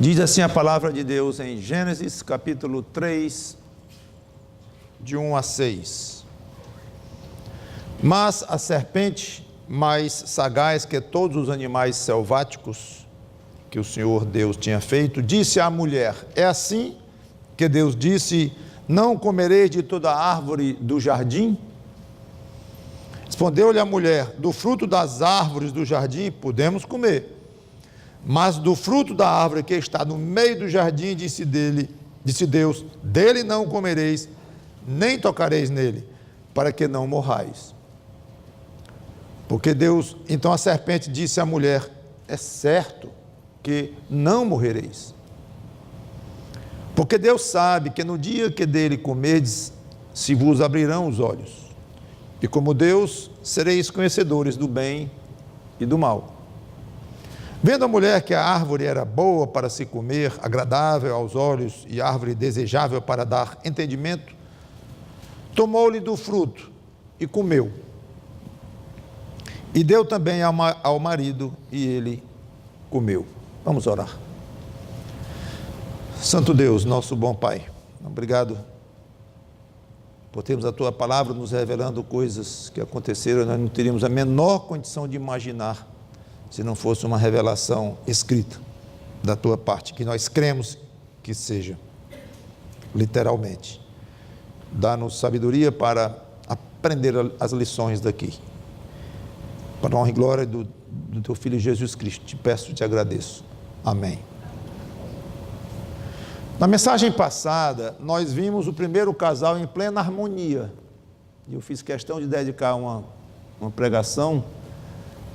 Diz assim a palavra de Deus em Gênesis capítulo 3, de 1 a 6. Mas a serpente, mais sagaz que todos os animais selváticos que o Senhor Deus tinha feito, disse à mulher: é assim que Deus disse: não comereis de toda árvore do jardim? Respondeu-lhe a mulher: do fruto das árvores do jardim podemos comer, mas do fruto da árvore que está no meio do jardim, disse Deus, dele não comereis, nem tocareis nele, para que não morrais. Porque Deus, então a serpente disse à mulher: é certo que não morrereis. Porque Deus sabe que no dia que dele comerdes, se vos abrirão os olhos, e como Deus, sereis conhecedores do bem e do mal. Vendo a mulher que a árvore era boa para se comer, agradável aos olhos e árvore desejável para dar entendimento, tomou-lhe do fruto e comeu. E deu também ao marido, e ele comeu. Vamos orar. Santo Deus, nosso bom Pai, obrigado por termos a Tua palavra nos revelando coisas que aconteceram, nós não teríamos a menor condição de imaginar, se não fosse uma revelação escrita da Tua parte, que nós cremos que seja, literalmente. Dá-nos sabedoria para aprender as lições daqui. Para a honra e glória do Teu Filho Jesus Cristo, te peço e te agradeço. Amém. Na mensagem passada, nós vimos o primeiro casal em plena harmonia. E eu fiz questão de dedicar uma pregação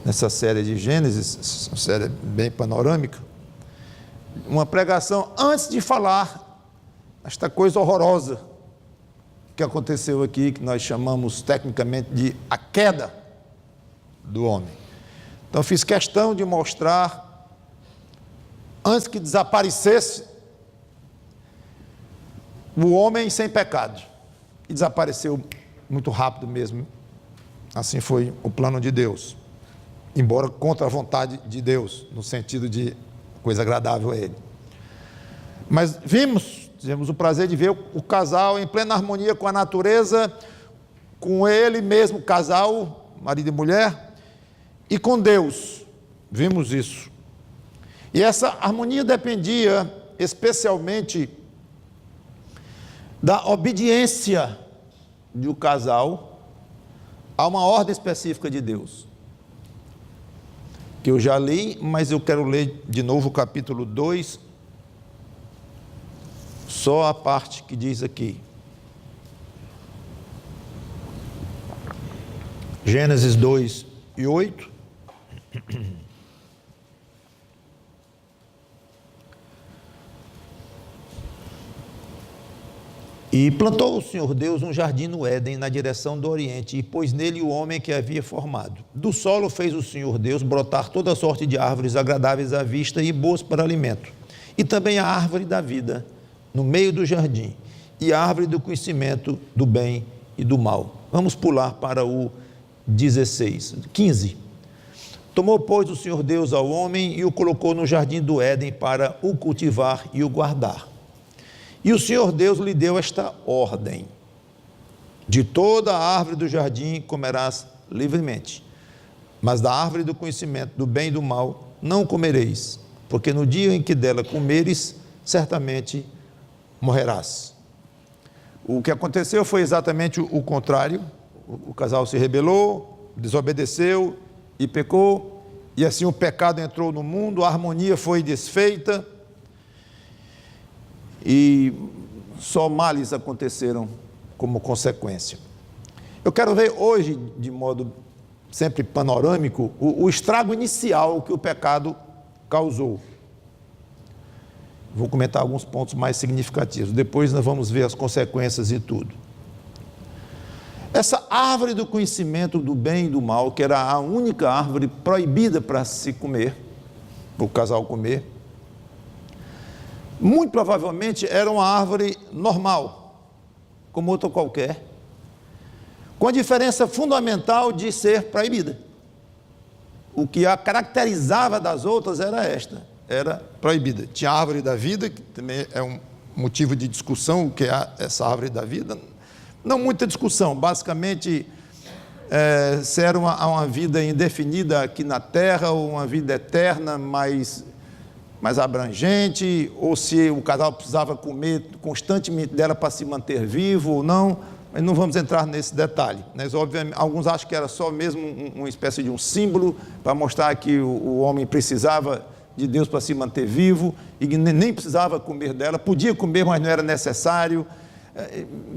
nessa série de Gênesis, uma série bem panorâmica, uma pregação antes de falar esta coisa horrorosa que aconteceu aqui, que nós chamamos tecnicamente de a queda do homem. Então fiz questão de mostrar, antes que desaparecesse o homem sem pecado, e desapareceu muito rápido mesmo. Assim foi o plano de Deus, embora contra a vontade de Deus, no sentido de coisa agradável a Ele. Mas tivemos o prazer de ver o casal em plena harmonia com a natureza, com ele mesmo, casal, marido e mulher, e com Deus. Vimos isso. E essa harmonia dependia especialmente da obediência do casal a uma ordem específica de Deus, que eu já li, mas eu quero ler de novo o capítulo 2, só a parte que diz aqui. Gênesis 2 e 8. E plantou o Senhor Deus um jardim no Éden, na direção do Oriente, e pôs nele o homem que havia formado. Do solo fez o Senhor Deus brotar toda sorte de árvores agradáveis à vista e boas para alimento, e também a árvore da vida no meio do jardim, e a árvore do conhecimento do bem e do mal. Vamos pular para o 15. Tomou, pois, o Senhor Deus ao homem e o colocou no jardim do Éden para o cultivar e o guardar. E o Senhor Deus lhe deu esta ordem: de toda a árvore do jardim comerás livremente, mas da árvore do conhecimento do bem e do mal não comereis, porque no dia em que dela comeres, certamente morrerás. O que aconteceu foi exatamente o contrário. O casal se rebelou, desobedeceu e pecou, e assim o pecado entrou no mundo, a harmonia foi desfeita, e só males aconteceram como consequência. Eu quero ver hoje, de modo sempre panorâmico, o estrago inicial que o pecado causou. Vou comentar alguns pontos mais significativos, depois nós vamos ver as consequências e tudo. Essa árvore do conhecimento do bem e do mal, que era a única árvore proibida para se comer, para o casal comer, muito provavelmente era uma árvore normal, como outra qualquer, com a diferença fundamental de ser proibida. O que a caracterizava das outras era esta: era proibida. Tinha a árvore da vida, que também é um motivo de discussão, o que é essa árvore da vida. Não muita discussão, basicamente, se era uma vida indefinida aqui na Terra, ou uma vida eterna, mais abrangente, ou se o casal precisava comer constantemente dela para se manter vivo ou não. Mas não vamos entrar nesse detalhe. Mas, obviamente, alguns acham que era só mesmo uma espécie de um símbolo para mostrar que o homem precisava de Deus para se manter vivo e que nem precisava comer dela, podia comer, mas não era necessário.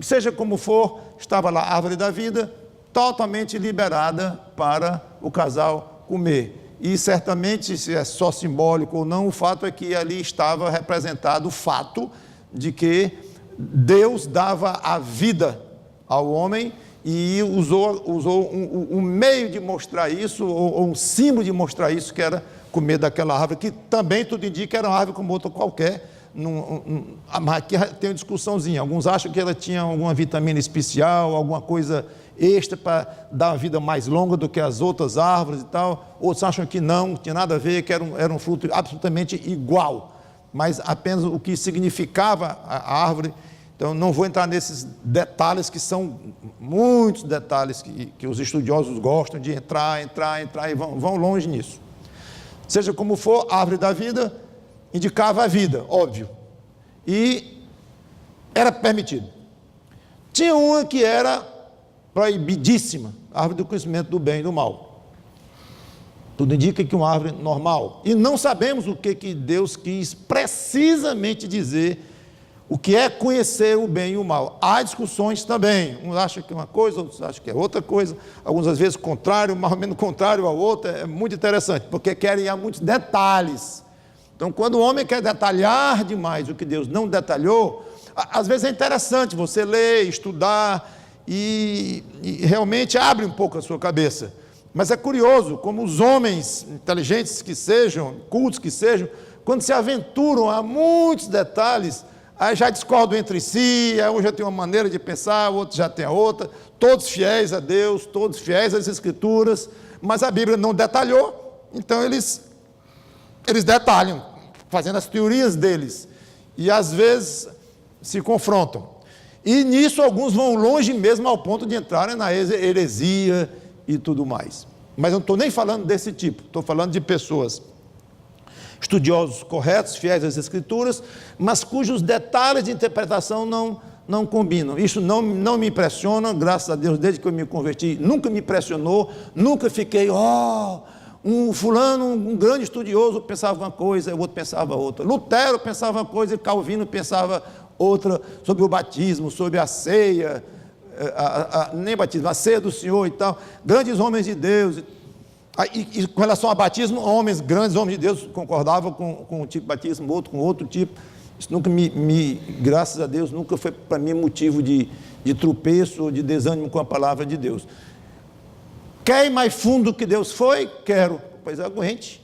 Seja como for, estava lá a árvore da vida, totalmente liberada para o casal comer. E certamente, se é só simbólico ou não, o fato é que ali estava representado o fato de que Deus dava a vida ao homem e usou um meio de mostrar isso, ou um símbolo de mostrar isso, que era comer daquela árvore, que também tudo indica era uma árvore como outra qualquer. Aqui tem uma discussãozinha. Alguns acham que ela tinha alguma vitamina especial, alguma coisa extra para dar uma vida mais longa do que as outras árvores e tal. Outros acham que não tinha nada a ver, que era um fruto absolutamente igual, mas apenas o que significava a árvore. Então, não vou entrar nesses detalhes, que são muitos detalhes que os estudiosos gostam de entrar e vão longe nisso. Seja como for, a árvore da vida indicava a vida, óbvio, e era permitido. Tinha uma que era proibidíssima, a árvore do conhecimento do bem e do mal. Tudo indica que uma árvore normal, e não sabemos o que Deus quis precisamente dizer, o que é conhecer o bem e o mal. Há discussões também, uns acham que é uma coisa, outros acham que é outra coisa, algumas às vezes contrário, mais ou menos contrário ao outro. É muito interessante, porque querem ir a muitos detalhes. Então, quando o homem quer detalhar demais o que Deus não detalhou, às vezes é interessante você ler, estudar, e realmente abre um pouco a sua cabeça. Mas é curioso como os homens inteligentes que sejam, cultos que sejam, quando se aventuram a muitos detalhes, aí já discordam entre si, aí um já tem uma maneira de pensar, o outro já tem a outra, todos fiéis a Deus, todos fiéis às Escrituras, mas a Bíblia não detalhou, então eles detalham, fazendo as teorias deles, e às vezes se confrontam. E nisso alguns vão longe mesmo, ao ponto de entrarem na heresia e tudo mais. Mas eu não estou nem falando desse tipo, estou falando de pessoas estudiosos corretos, fiéis às Escrituras, mas cujos detalhes de interpretação não combinam. Isso não me impressiona, graças a Deus, desde que eu me converti, nunca me impressionou, nunca fiquei, um fulano, um grande estudioso pensava uma coisa, o outro pensava outra. Lutero pensava uma coisa e Calvino pensava outra, sobre o batismo, sobre a ceia, nem batismo, a ceia do Senhor e tal. Grandes homens de Deus. E com relação ao batismo, grandes homens de Deus concordavam com um tipo de batismo, outro com outro tipo. Isso nunca graças a Deus, nunca foi para mim motivo de tropeço ou de desânimo com a palavra de Deus. Quer ir mais fundo do que Deus foi? Quero. Pois aguente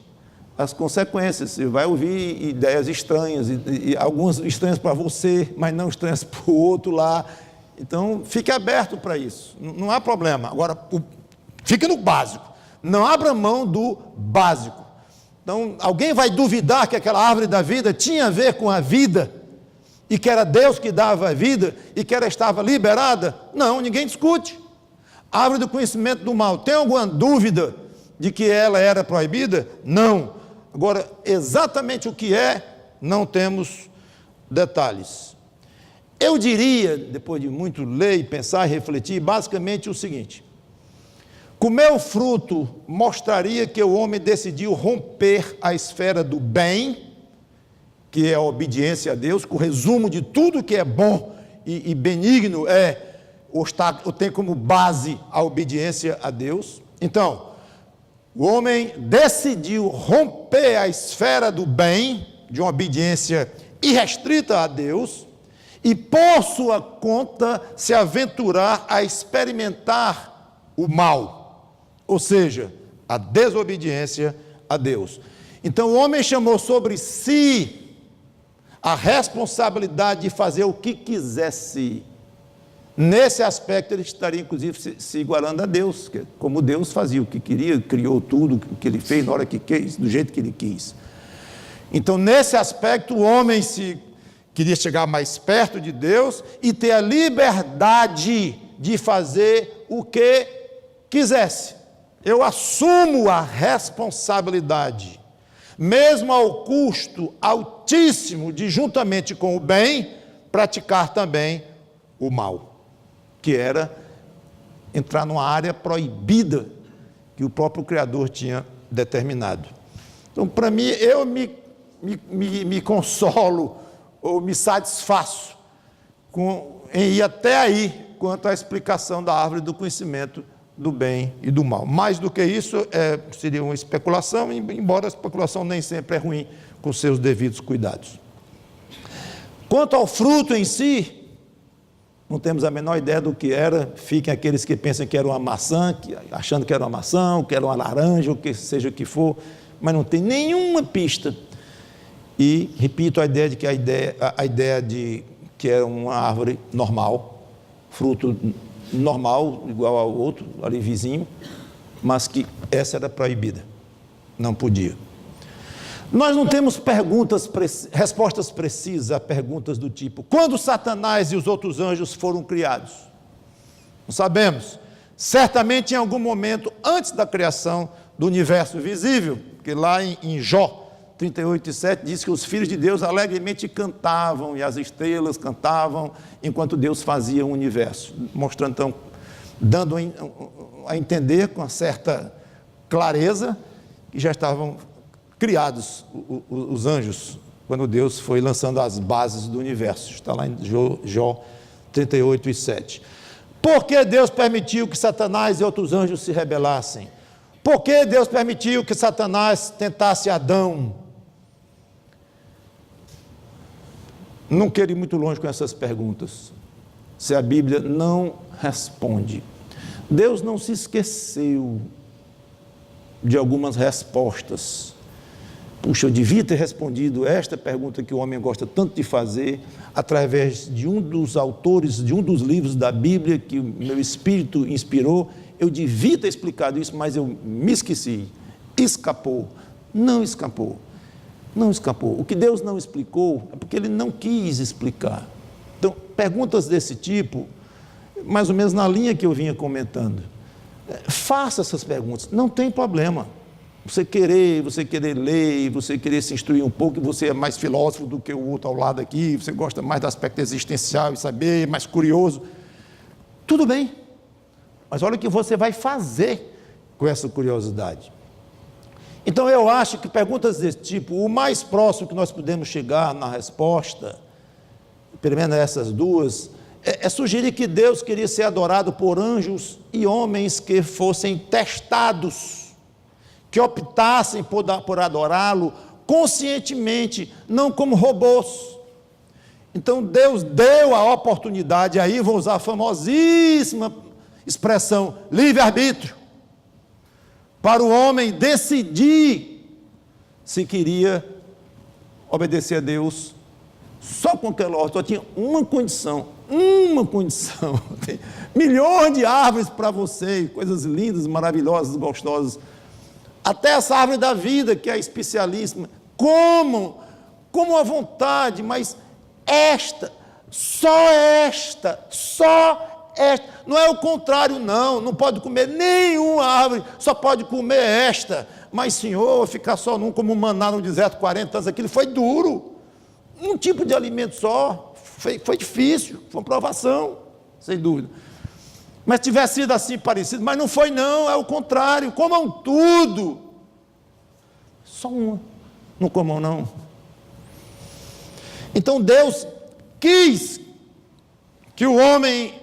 as consequências. Você vai ouvir ideias estranhas, e algumas estranhas para você, mas não estranhas para o outro lá. Então, fique aberto para isso. Não há problema. Agora, fique no básico. Não abra mão do básico. Então, alguém vai duvidar que aquela árvore da vida tinha a ver com a vida, e que era Deus que dava a vida, e que ela estava liberada? Não, ninguém discute. A árvore do conhecimento do mal, tem alguma dúvida de que ela era proibida? Não. Agora, exatamente o que é, não temos detalhes. Eu diria, depois de muito ler, pensar e refletir, basicamente o seguinte: comer o fruto mostraria que o homem decidiu romper a esfera do bem, que é a obediência a Deus, que o resumo de tudo que é bom e benigno tem como base a obediência a Deus. Então, o homem decidiu romper a esfera do bem, de uma obediência irrestrita a Deus, e por sua conta se aventurar a experimentar o mal, ou seja, a desobediência a Deus. Então o homem chamou sobre si a responsabilidade de fazer o que quisesse. Nesse aspecto ele estaria inclusive se igualando a Deus, como Deus fazia o que queria, criou tudo o que ele fez na hora que quis, do jeito que ele quis. Então, nesse aspecto, o homem queria chegar mais perto de Deus e ter a liberdade de fazer o que quisesse. Eu assumo a responsabilidade, mesmo ao custo altíssimo de, juntamente com o bem, praticar também o mal, que era entrar numa área proibida que o próprio Criador tinha determinado. Então, para mim, eu me consolo ou me satisfaço em ir até aí quanto à explicação da árvore do conhecimento do bem e do mal. Mais do que isso, seria uma especulação, embora a especulação nem sempre é ruim, com seus devidos cuidados. Quanto ao fruto em si, não temos a menor ideia do que era. Fiquem aqueles que pensam que era uma maçã, achando que era uma maçã, que era uma laranja, ou que seja o que for, mas não tem nenhuma pista. E repito a ideia de que a ideia de que era uma árvore normal, fruto normal, igual ao outro, ali vizinho, mas que essa era proibida, não podia. Nós não temos respostas precisas a perguntas do tipo: quando Satanás e os outros anjos foram criados? Não sabemos. Certamente em algum momento antes da criação do universo visível, porque lá em Jó 38:7 diz que os filhos de Deus alegremente cantavam e as estrelas cantavam enquanto Deus fazia o universo, mostrando então, dando a entender com uma certa clareza que já estavam criados os anjos quando Deus foi lançando as bases do universo. Está lá em Jó 38:7. Por que Deus permitiu que Satanás e outros anjos se rebelassem? Por que Deus permitiu que Satanás tentasse Adão? Não quero ir muito longe com essas perguntas, se a Bíblia não responde. Deus não se esqueceu de algumas respostas. Puxa, eu devia ter respondido esta pergunta que o homem gosta tanto de fazer, através de um dos autores, de um dos livros da Bíblia que o meu espírito inspirou. Eu devia ter explicado isso, mas eu me esqueci. Escapou. Não escapou. Não escapou. O que Deus não explicou é porque Ele não quis explicar. Então, perguntas desse tipo, mais ou menos na linha que eu vinha comentando, faça essas perguntas, não tem problema. Você querer ler, você querer se instruir um pouco, você é mais filósofo do que o outro ao lado aqui, você gosta mais do aspecto existencial e saber, é mais curioso, tudo bem, mas olha o que você vai fazer com essa curiosidade. Então eu acho que perguntas desse tipo, o mais próximo que nós podemos chegar na resposta, pelo menos essas duas, é sugerir que Deus queria ser adorado por anjos e homens que fossem testados, que optassem por adorá-lo conscientemente, não como robôs. Então Deus deu a oportunidade, aí vou usar a famosíssima expressão livre-arbítrio, para o homem decidir se queria obedecer a Deus só com aquela ordem. Só tinha uma condição, tem milhões de árvores para você, coisas lindas, maravilhosas, gostosas, até essa árvore da vida, que é especialíssima, comam à vontade, mas só esta, não é o contrário não pode comer nenhuma árvore, só pode comer esta, mas Senhor, ficar só num, como maná no deserto 40 anos, aquilo foi duro, um tipo de alimento só, foi difícil, foi uma provação, sem dúvida, mas tivesse sido assim parecido, mas não foi não, é o contrário, comam tudo, só uma, não comam não. Então Deus quis que o homem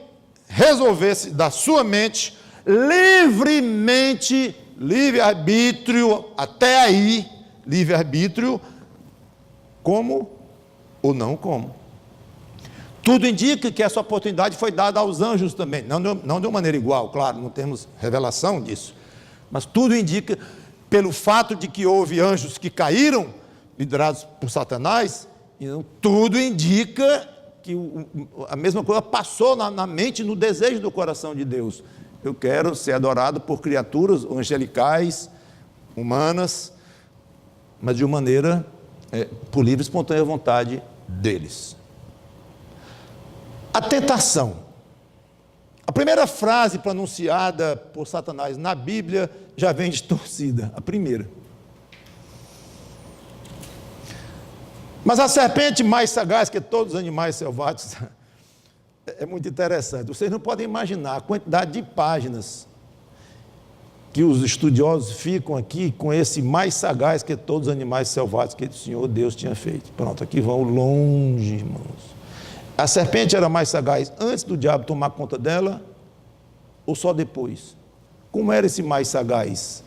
resolvesse da sua mente, livremente, livre-arbítrio, até aí, livre-arbítrio, como ou não como. Tudo indica que essa oportunidade foi dada aos anjos também, não de uma maneira igual, claro, não temos revelação disso, mas tudo indica, pelo fato de que houve anjos que caíram, liderados por Satanás, então, tudo indica que a mesma coisa passou na mente, no desejo do coração de Deus. Eu quero ser adorado por criaturas angelicais, humanas, mas de uma maneira por livre e espontânea vontade deles. A tentação. A primeira frase pronunciada por Satanás na Bíblia já vem distorcida, a primeira. Mas a serpente mais sagaz que todos os animais selvagens é muito interessante. Vocês não podem imaginar a quantidade de páginas que os estudiosos ficam aqui com esse mais sagaz que todos os animais selvagens que o Senhor Deus tinha feito. Pronto, aqui vão longe, irmãos. A serpente era mais sagaz antes do diabo tomar conta dela ou só depois? Como era esse mais sagaz?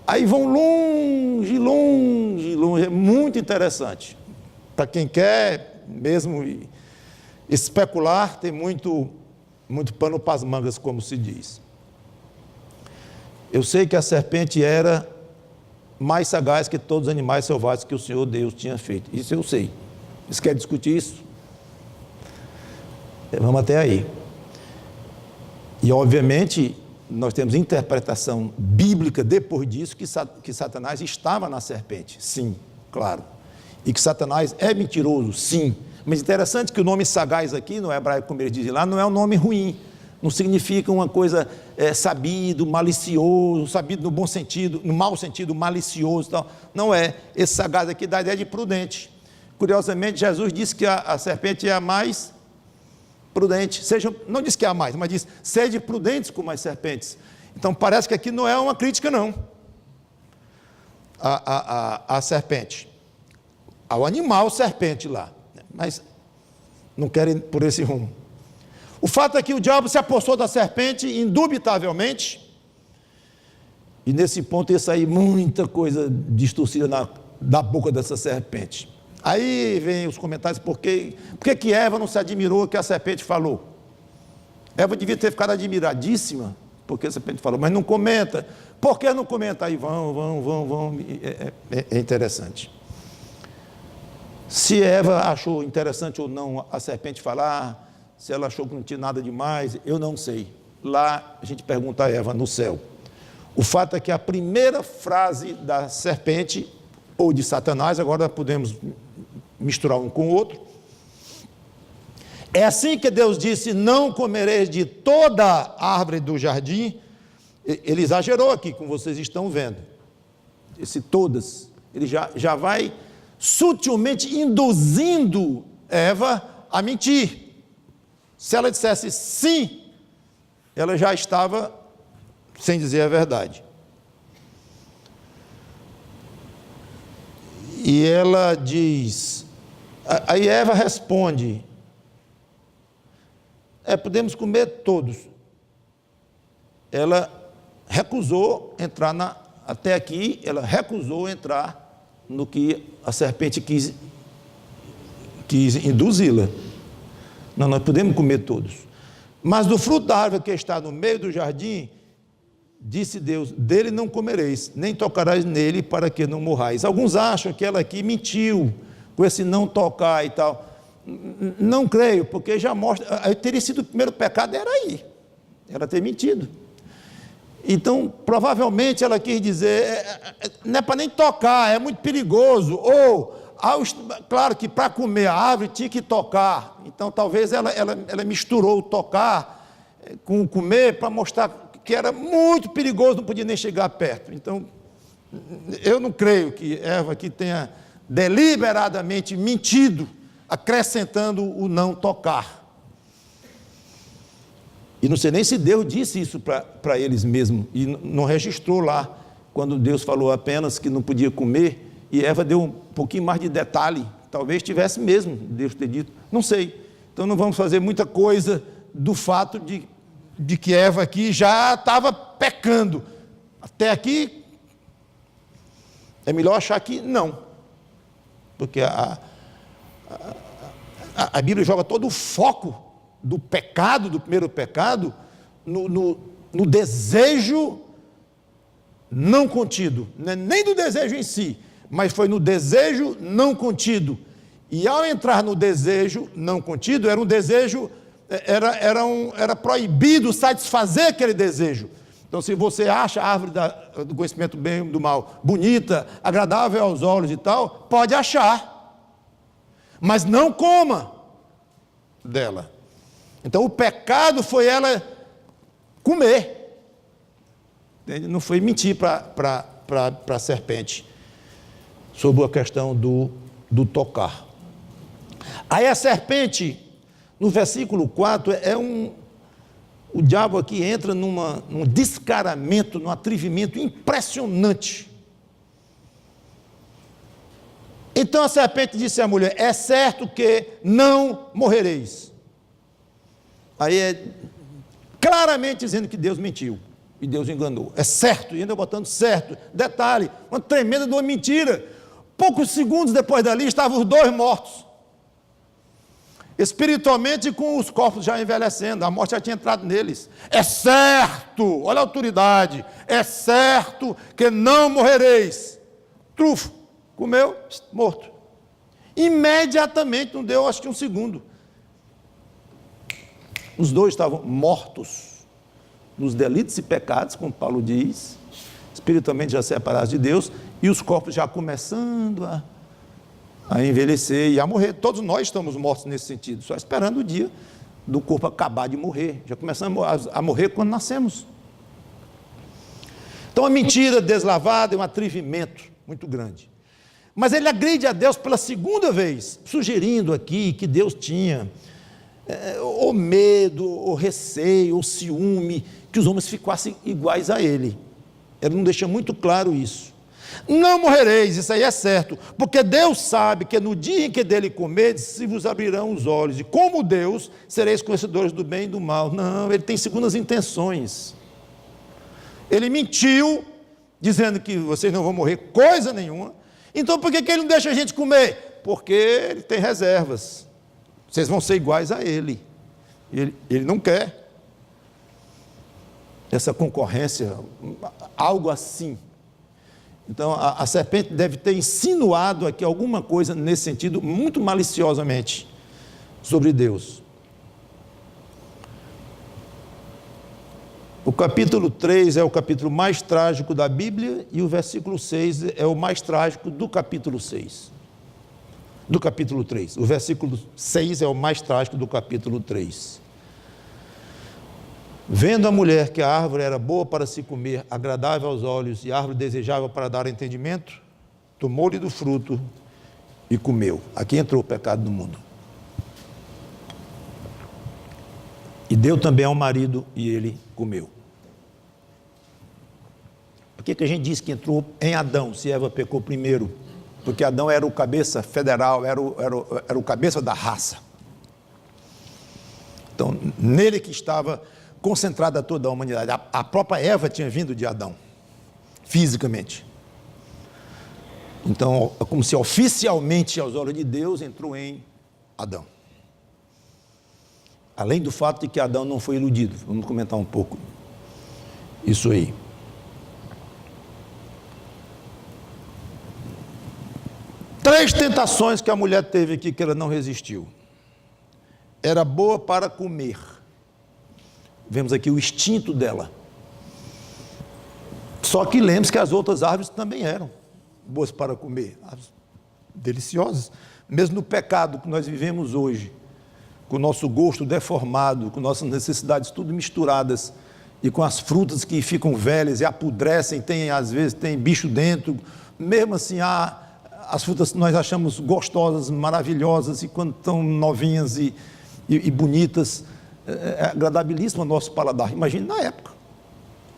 Aí vão longe, longe, longe. É muito interessante. Para quem quer mesmo especular, tem muito pano para as mangas, como se diz. Eu sei que a serpente era mais sagaz que todos os animais selvagens que o Senhor Deus tinha feito. Isso eu sei. Vocês querem discutir isso? Vamos até aí. E, obviamente, nós temos interpretação bíblica depois disso, que Satanás estava na serpente. Sim, claro. E que Satanás é mentiroso, sim. Mas interessante que o nome sagaz aqui, no hebraico, como eles dizem lá, não é um nome ruim. Não significa uma coisa sabido, malicioso, sabido no bom sentido, no mau sentido, malicioso. Tal. Não é. Esse sagaz aqui dá a ideia de prudente. Curiosamente, Jesus disse que a serpente é a mais prudente. Não disse que é a mais, mas diz, sede prudentes como as serpentes. Então, parece que aqui não é uma crítica, não. A serpente. Ao animal serpente lá. Mas não querem por esse rumo. O fato é que o diabo se apossou da serpente, indubitavelmente, e nesse ponto ia sair muita coisa distorcida da boca dessa serpente. Aí vem os comentários, por que Eva não se admirou que a serpente falou? Eva devia ter ficado admiradíssima, porque a serpente falou, mas não comenta. Por que não comenta? Aí vão. É interessante. Se Eva achou interessante ou não a serpente falar, se ela achou que não tinha nada demais, eu não sei. Lá a gente pergunta a Eva no céu. O fato é que a primeira frase da serpente, ou de Satanás, agora podemos misturar um com o outro, é assim que Deus disse, não comereis de toda a árvore do jardim. Ele exagerou aqui, como vocês estão vendo. Esse todas, ele já vai sutilmente induzindo Eva a mentir. Se ela dissesse sim, ela já estava sem dizer a verdade. E ela diz, aí Eva responde, podemos comer todos. Ela recusou entrar até aqui, ela recusou entrar no que a serpente quis induzi-la. Não, nós podemos comer todos. Mas do fruto da árvore que está no meio do jardim, disse Deus, dele não comereis, nem tocarás nele para que não morrais. Alguns acham que ela aqui mentiu, com esse não tocar e tal. Não creio, porque já mostra, teria sido o primeiro pecado, era aí, ela ter mentido. Então, provavelmente ela quis dizer, não é para nem tocar, é muito perigoso, ou, claro que para comer a árvore tinha que tocar, então talvez ela misturou o tocar com o comer para mostrar que era muito perigoso, não podia nem chegar perto. Então, eu não creio que Eva aqui tenha deliberadamente mentido, acrescentando o não tocar. E não sei nem se Deus disse isso para eles mesmos, e não registrou lá, quando Deus falou apenas que não podia comer, e Eva deu um pouquinho mais de detalhe, talvez tivesse mesmo Deus ter dito, não sei. Então não vamos fazer muita coisa do fato de que Eva aqui já estava pecando. Até aqui, é melhor achar que não, porque a Bíblia joga todo o foco do pecado, do primeiro pecado, no desejo não contido, nem do desejo em si, mas foi no desejo não contido. E ao entrar no desejo não contido, era um desejo, era proibido satisfazer aquele desejo. Então, se você acha a árvore do conhecimento do bem e do mal bonita, agradável aos olhos e tal, pode achar, mas não coma dela. Então, o pecado foi ela comer, não foi mentir para a serpente sobre a questão do tocar. Aí a serpente, no versículo 4, o diabo aqui entra num descaramento, num atrevimento impressionante. Então a serpente disse à mulher: é certo que não morrereis. Aí é claramente dizendo que Deus mentiu e Deus enganou. É certo, e ainda botando certo. Detalhe, uma tremenda de uma mentira. Poucos segundos depois dali estavam os dois mortos. Espiritualmente, com os corpos já envelhecendo, a morte já tinha entrado neles. É certo, olha a autoridade, é certo que não morrereis. Trufo, comeu, morto. Imediatamente, não deu acho que um segundo. Os dois estavam mortos nos delitos e pecados, como Paulo diz, espiritualmente já separados de Deus, e os corpos já começando a envelhecer e a morrer. Todos nós estamos mortos nesse sentido, só esperando o dia do corpo acabar de morrer. Já começamos a morrer quando nascemos. Então a mentira deslavada é um atrevimento muito grande. Mas ele agride a Deus pela segunda vez, sugerindo aqui que Deus tinha ou medo, ou receio, ou ciúme, que os homens ficassem iguais a ele. Ele não deixa muito claro isso. Não morrereis, isso aí é certo, porque Deus sabe que no dia em que dele comerdes, se vos abrirão os olhos, e como Deus, sereis conhecedores do bem e do mal. Não, ele tem segundas intenções. Ele mentiu, dizendo que vocês não vão morrer coisa nenhuma. Então por que ele não deixa a gente comer? Porque ele tem reservas. Vocês vão ser iguais a ele. Ele não quer essa concorrência, algo assim. Então, a serpente deve ter insinuado aqui alguma coisa nesse sentido, muito maliciosamente, sobre Deus. O capítulo 3 é o capítulo mais trágico da Bíblia e o versículo 6 é o mais trágico do capítulo 6. Do capítulo 3. O versículo 6 é o mais trágico do capítulo 3. Vendo a mulher que a árvore era boa para se comer, agradável aos olhos e árvore desejável para dar entendimento, tomou-lhe do fruto e comeu. Aqui entrou o pecado no mundo. E deu também ao marido e ele comeu. Por que a gente diz que entrou em Adão, se Eva pecou primeiro? Porque Adão era o cabeça federal, era o cabeça da raça. Então, nele que estava concentrada toda a humanidade. A própria Eva tinha vindo de Adão, fisicamente. Então, é como se oficialmente, aos olhos de Deus, entrou em Adão. Além do fato de que Adão não foi iludido. Vamos comentar um pouco isso aí. Três tentações que a mulher teve aqui que ela não resistiu. Era boa para comer. Vemos aqui o instinto dela. Só que lembre-se que as outras árvores também eram boas para comer. Árvores deliciosas. Mesmo no pecado que nós vivemos hoje, com o nosso gosto deformado, com nossas necessidades tudo misturadas, e com as frutas que ficam velhas e apodrecem, às vezes tem bicho dentro, mesmo assim as frutas que nós achamos gostosas, maravilhosas, e quando estão novinhas e bonitas, é agradabilíssimo ao nosso paladar. Imagine na época,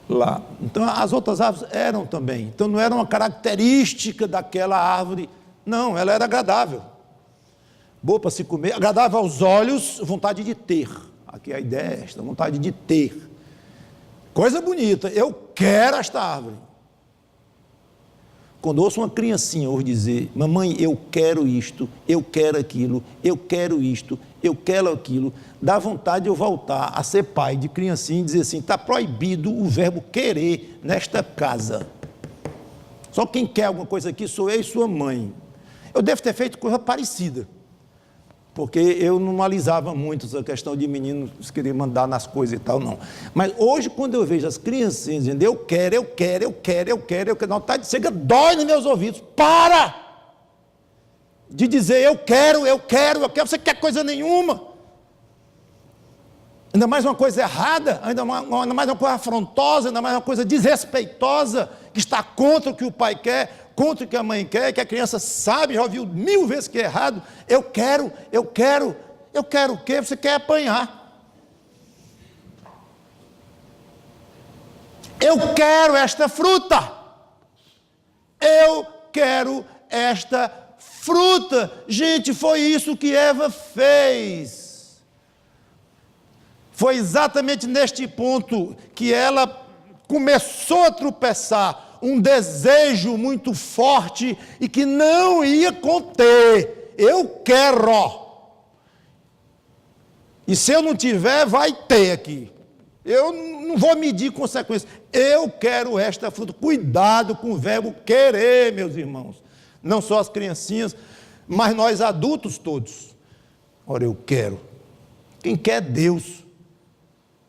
lá. Então as outras árvores eram também. Então não era uma característica daquela árvore, não, ela era agradável. Boa para se comer, agradável aos olhos, vontade de ter. Aqui a ideia é esta, vontade de ter. Coisa bonita, eu quero esta árvore. Quando ouço uma criancinha hoje dizer: mamãe, eu quero isto, eu quero aquilo, eu quero isto, eu quero aquilo, dá vontade de eu voltar a ser pai de criancinha e dizer assim: está proibido o verbo querer nesta casa. Só quem quer alguma coisa aqui sou eu e sua mãe. Eu devo ter feito coisa parecida. porque eu não alisava muito essa questão de meninos querer mandar nas coisas e tal, não. Mas hoje, quando eu vejo as criancinhas dizendo, eu quero, não, tá, chega, dói nos meus ouvidos. Para de dizer, eu quero, você quer coisa nenhuma. Ainda mais uma coisa errada, ainda mais uma coisa afrontosa, ainda mais uma coisa desrespeitosa, que está contra o que o pai quer, contra o que a mãe quer, que a criança sabe, já ouviu 1000 vezes que é errado. Eu quero o quê? Você quer apanhar. Eu quero esta fruta. Eu quero esta fruta. Gente, foi isso que Eva fez. Foi exatamente neste ponto que ela começou a tropeçar, um desejo muito forte e que não ia conter. Eu quero. E se eu não tiver, vai ter aqui. Eu não vou medir consequências. Eu quero esta fruta. Cuidado com o verbo querer, meus irmãos. Não só as criancinhas, mas nós adultos todos. Ora, eu quero. Quem quer Deus,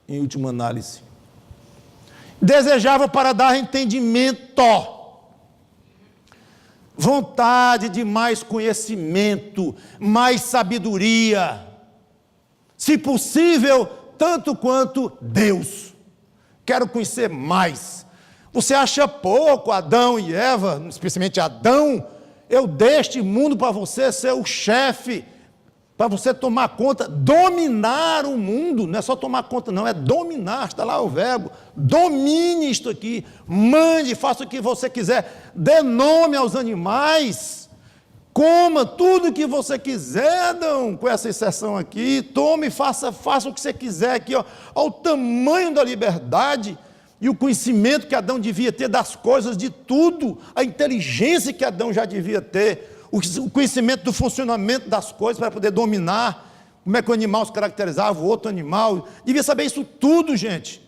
em última análise. Desejava para dar entendimento, vontade de mais conhecimento, mais sabedoria, se possível, tanto quanto Deus. Quero conhecer mais. Você acha pouco Adão e Eva, especialmente Adão? Eu dei este mundo para você ser o chefe, para você tomar conta, dominar o mundo. Não é só tomar conta, não, é dominar. Está lá o verbo. Domine isto aqui, mande, faça o que você quiser, dê nome aos animais, coma tudo o que você quiser, Adão, com essa exceção aqui, tome, faça o que você quiser aqui, ó, ao tamanho da liberdade e o conhecimento que Adão devia ter das coisas, de tudo, a inteligência que Adão já devia ter, o conhecimento do funcionamento das coisas para poder dominar, como é que o animal se caracterizava, o outro animal, devia saber isso tudo, gente.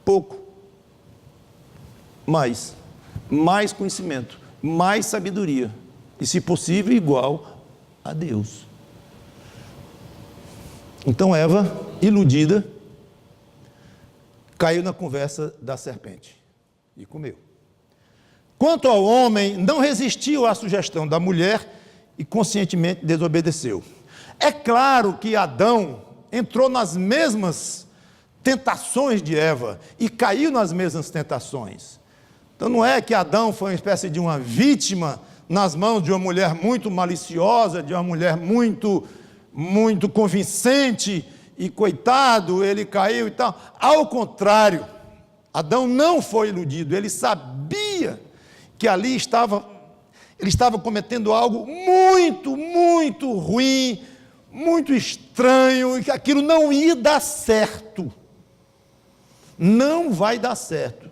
Pouco. Mais conhecimento, mais sabedoria, e se possível igual a Deus. Então Eva, iludida, caiu na conversa da serpente e comeu. Quanto ao homem, não resistiu à sugestão da mulher e conscientemente desobedeceu. É claro que Adão entrou nas mesmas tentações de Eva e caiu nas mesmas tentações. Então não é que Adão foi uma espécie de uma vítima nas mãos de uma mulher muito maliciosa, de uma mulher muito convincente e coitado, ele caiu e tal. Ao contrário, Adão não foi iludido, ele sabia que ali ele estava cometendo algo muito ruim, muito estranho, e que aquilo não ia dar certo. Não vai dar certo.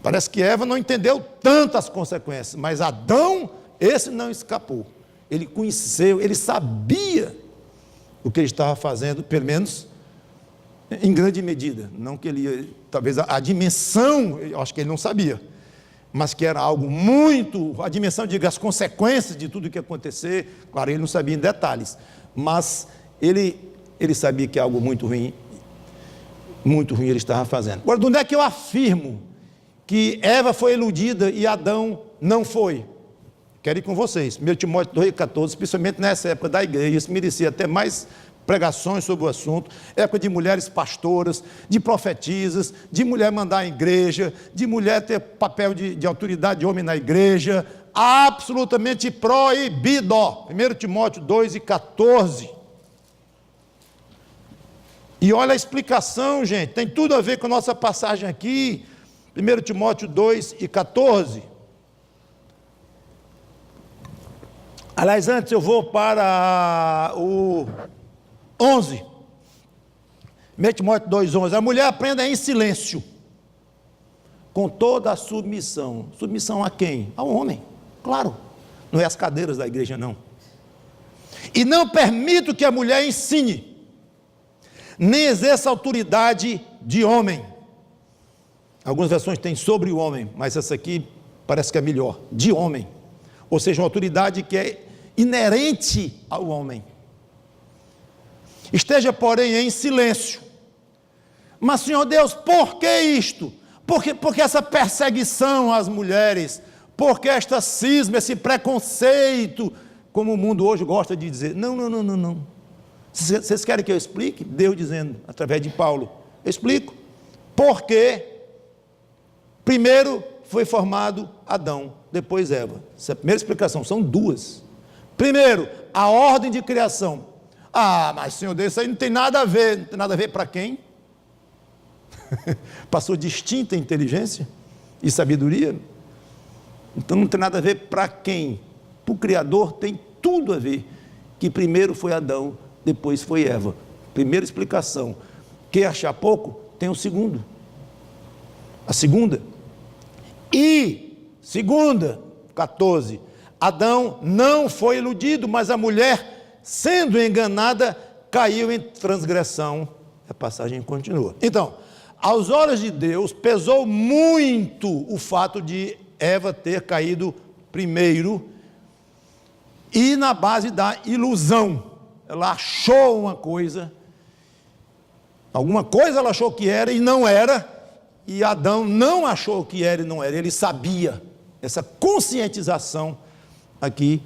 Parece que Eva não entendeu tantas consequências, mas Adão, esse não escapou. Ele conheceu, ele sabia o que ele estava fazendo, pelo menos em grande medida. Não que ele, talvez a dimensão, eu acho que ele não sabia, mas que era algo a dimensão, diga, as consequências de tudo o que ia acontecer, claro, ele não sabia em detalhes, mas ele sabia que algo muito ruim ele estava fazendo. Agora, de onde é que eu afirmo que Eva foi iludida e Adão não foi? Quero ir com vocês, 1 Timóteo 2,14, especialmente nessa época da igreja, isso merecia até mais pregações sobre o assunto, época de mulheres pastoras, de profetisas, de mulher mandar a igreja, de mulher ter papel de autoridade de homem na igreja, absolutamente proibido. 1 Timóteo 2,14. E olha a explicação, gente, tem tudo a ver com a nossa passagem aqui, 1 Timóteo 2,14. Aliás, antes eu vou para o 11, 1 Timóteo 2,11, a mulher aprenda em silêncio, com toda a submissão. Submissão a quem? Ao homem, claro, não é as cadeiras da igreja, não. E não permito que a mulher ensine, nem exerça autoridade de homem. Algumas versões têm sobre o homem, mas essa aqui parece que é melhor, de homem. Ou seja, uma autoridade inerente ao homem. Esteja, porém, em silêncio. Mas, Senhor Deus, por que isto? Porque essa perseguição às mulheres? Por que esta cisma, esse preconceito, como o mundo hoje gosta de dizer? Não. Vocês querem que eu explique? Deus dizendo, através de Paulo. Eu explico. Porque primeiro foi formado Adão, depois Eva. Essa é a primeira explicação, são duas. Primeiro, a ordem de criação. Mas Senhor Deus, isso aí não tem nada a ver. Não tem nada a ver para quem? Passou distinta inteligência e sabedoria? Então não tem nada a ver para quem? Para o Criador tem tudo a ver. Que primeiro foi Adão, depois foi Eva. Primeira explicação. Quer achar pouco? Tem o segundo. A segunda. E, segunda, 14. Adão não foi iludido, mas a mulher, sendo enganada, caiu em transgressão. A passagem continua. Então, aos olhos de Deus, pesou muito o fato de Eva ter caído primeiro, e na base da ilusão. Ela achou uma coisa, alguma coisa ela achou que era e não era, e Adão não achou que era e não era, ele sabia. Essa conscientização aqui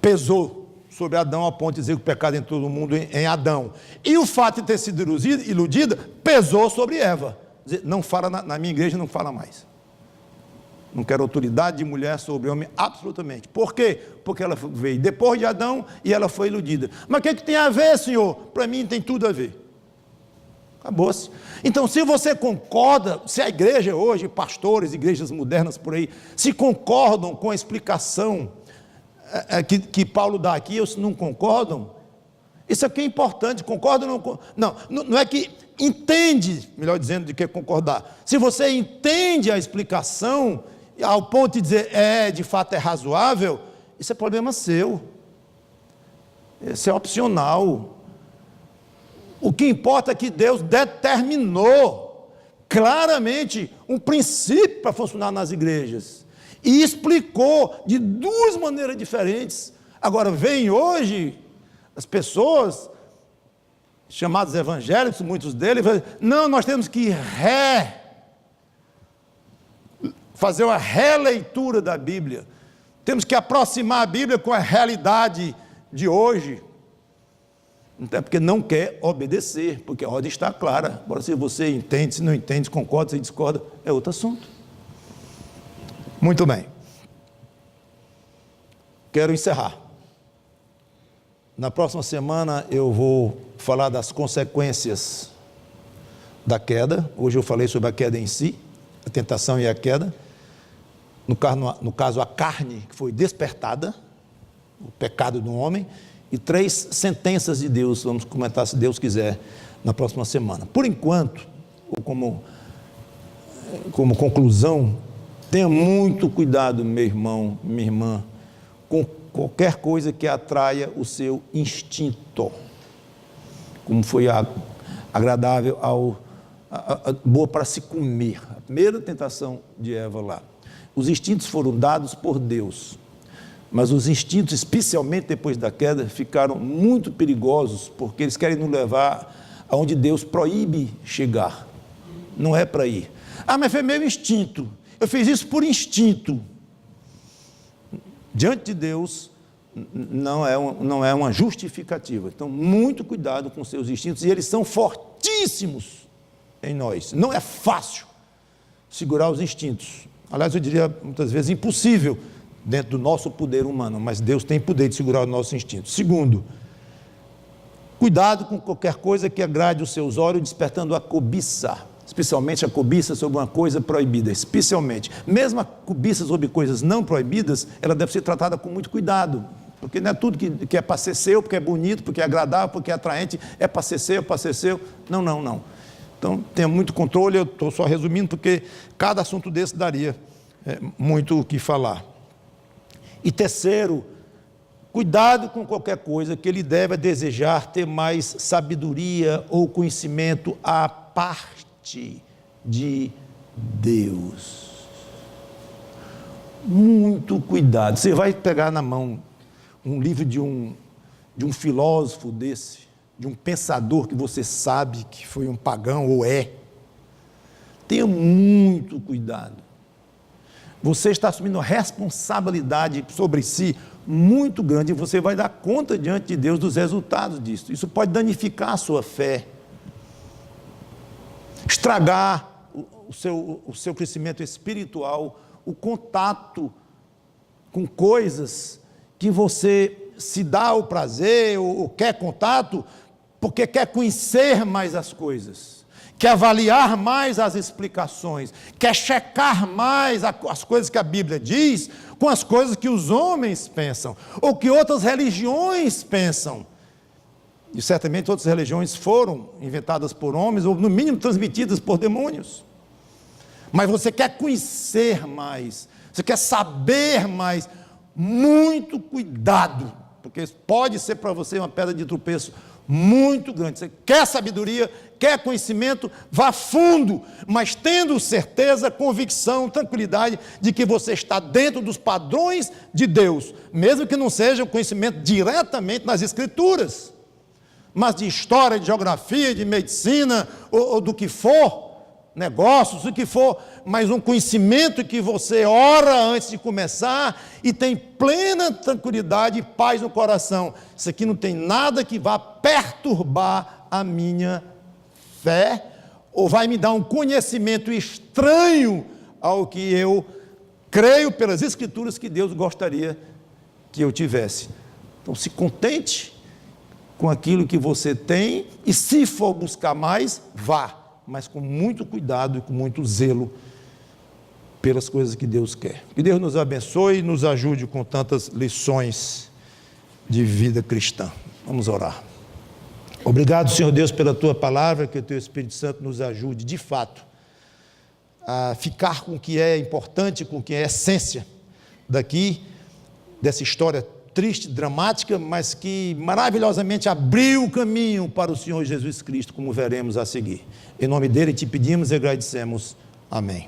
pesou sobre Adão, ao ponto de dizer que o pecado entrou no mundo em Adão. E o fato de ter sido iludida pesou sobre Eva. Dizer, não fala na minha igreja, não fala mais. Não quero autoridade de mulher sobre homem, absolutamente. Por quê? Porque ela veio depois de Adão e ela foi iludida. Mas o que tem a ver, Senhor? Para mim tem tudo a ver. Acabou-se. Então, se você concorda, se a igreja hoje, pastores, igrejas modernas por aí, se concordam com a explicação que Paulo dá aqui, ou se não concordam, isso aqui é importante, concordam ou não? Não é que entende, melhor dizendo, de que concordar. Se você entende a explicação, ao ponto de dizer, de fato é razoável, isso é problema seu. Isso é opcional. O que importa é que Deus determinou claramente um princípio para funcionar nas igrejas e explicou de duas maneiras diferentes. Agora, vem hoje as pessoas, chamados evangélicos, muitos deles, não, nós temos que fazer uma releitura da Bíblia, temos que aproximar a Bíblia com a realidade de hoje. É porque não quer obedecer, porque a ordem está clara. Agora, se você entende, se não entende, se concorda, se discorda, é outro assunto. Muito bem. Quero encerrar. Na próxima semana eu vou falar das consequências da queda. Hoje eu falei sobre a queda em si, a tentação e a queda. No caso, a carne que foi despertada, o pecado do homem, e 3 sentenças de Deus, vamos comentar, se Deus quiser, na próxima semana. Por enquanto, ou como conclusão, tenha muito cuidado, meu irmão, minha irmã, com qualquer coisa que atraia o seu instinto, como foi agradável, boa para se comer. A primeira tentação de Eva lá. Os instintos foram dados por Deus, mas os instintos, especialmente depois da queda, ficaram muito perigosos, porque eles querem nos levar aonde Deus proíbe chegar. Não é para ir. Mas foi meu instinto, eu fiz isso por instinto. Diante de Deus, não é uma justificativa. Então, muito cuidado com seus instintos, e eles são fortíssimos em nós. Não é fácil segurar os instintos. Aliás, eu diria, muitas vezes, impossível dentro do nosso poder humano, mas Deus tem poder de segurar os nossos instintos. Segundo, cuidado com qualquer coisa que agrade os seus olhos, despertando a cobiça, especialmente a cobiça sobre uma coisa proibida, especialmente. Mesmo a cobiça sobre coisas não proibidas, ela deve ser tratada com muito cuidado, porque não é tudo que é para ser seu, porque é bonito, porque é agradável, porque é atraente, é para ser seu, para ser seu. Não. Então, tenha muito controle, eu estou só resumindo, porque cada assunto desse daria muito o que falar. E terceiro, cuidado com qualquer coisa que ele deve desejar ter mais sabedoria ou conhecimento à parte de Deus. Muito cuidado. Você vai pegar na mão um livro de um filósofo desse, de um pensador que você sabe que foi um pagão ou é, tenha muito cuidado. Você está assumindo responsabilidade sobre si muito grande e você vai dar conta diante de Deus dos resultados disso. Isso pode danificar a sua fé, estragar o seu crescimento espiritual, o contato com coisas que você se dá o prazer ou quer contato porque quer conhecer mais as coisas, quer avaliar mais as explicações, quer checar mais as coisas que a Bíblia diz com as coisas que os homens pensam, ou que outras religiões pensam. E certamente outras religiões foram inventadas por homens, ou no mínimo transmitidas por demônios. Mas você quer conhecer mais, você quer saber mais, muito cuidado, porque pode ser para você uma pedra de tropeço muito grande. Você quer sabedoria, quer conhecimento, vá fundo, mas tendo certeza, convicção, tranquilidade de que você está dentro dos padrões de Deus, mesmo que não seja o conhecimento diretamente nas Escrituras, mas de história, de geografia, de medicina, ou do que for, negócios, o que for, mas um conhecimento que você ora antes de começar e tem plena tranquilidade e paz no coração. Isso aqui não tem nada que vá perturbar a minha fé, ou vai me dar um conhecimento estranho ao que eu creio pelas Escrituras que Deus gostaria que eu tivesse. Então se contente com aquilo que você tem, e se for buscar mais, vá, mas com muito cuidado e com muito zelo pelas coisas que Deus quer. Que Deus nos abençoe e nos ajude com tantas lições de vida cristã. Vamos orar. Obrigado, Senhor Deus, pela Tua palavra, que o Teu Espírito Santo nos ajude, de fato, a ficar com o que é importante, com o que é a essência daqui, dessa história triste, dramática, mas que maravilhosamente abriu o caminho para o Senhor Jesus Cristo, como veremos a seguir. Em nome dele te pedimos e agradecemos. Amém.